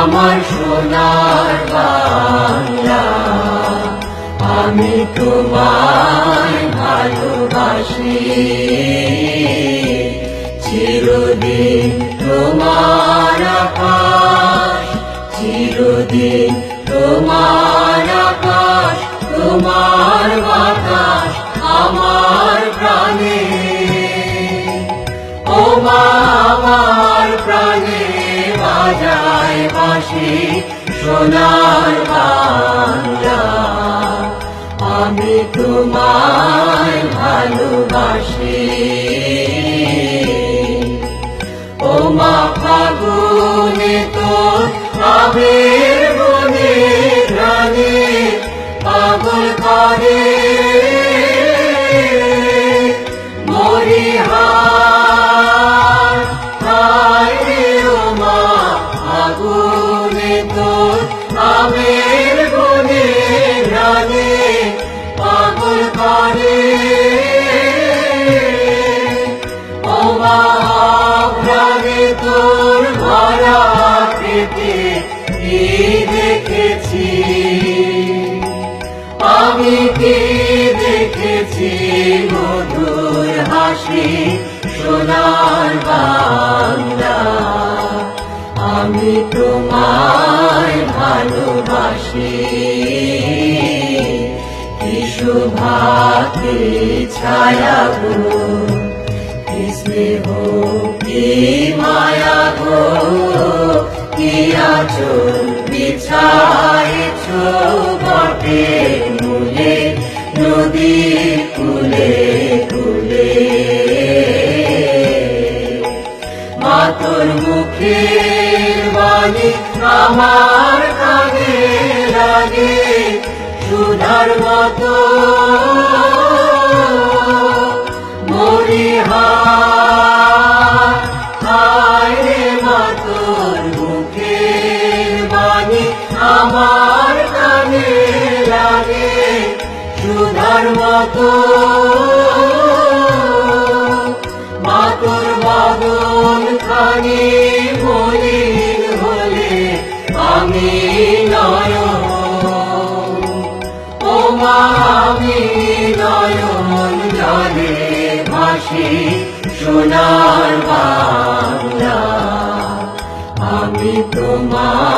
আমার সোনার বাংলা, আমি তোমায় ভালোবাসি। চিরদিন তোমার আকাশ, চিরদিন তোমার আকাশ, তোমার বাতাস আমার প্রাণে। ও মা আমার প্রাণে বাজায় বাঁশি সোনার বাংলা, আমি তোমায় ভালোবাসি। ও মা ফাগুনে তোর আবির বনে প্রাণে পাগল করে মরিহার। হায় রে ও মা ফাগুনে তোর আবির বনে প্রাণে পাগল করে। ও মা প্রাণে তোর ভরা পেটে কি দেখেছি, আমি কি দেখেছি মধুর হাসি সোনার বাংলা, আমি তোমায় ভালোবাসি। কি শোভা কি ছায়া গো, কি স্নেহ কি মায়া গো, কি আঁচল বিছায়েছ বটে মূলে নদীর কূলে কূলে। মা তোর মুখের বাণী আমার কানে লাগে সুধার মতো মরিহার। হায় রে মা তোর মুখের বাণী আমার কানে লাগে সুধার মতো। মা তোর বদন খানি মলিন হলে আমি নয়ন, ও মা আমি নয়ন জলে ভাসি সোনার বাংলা, আমি তোমার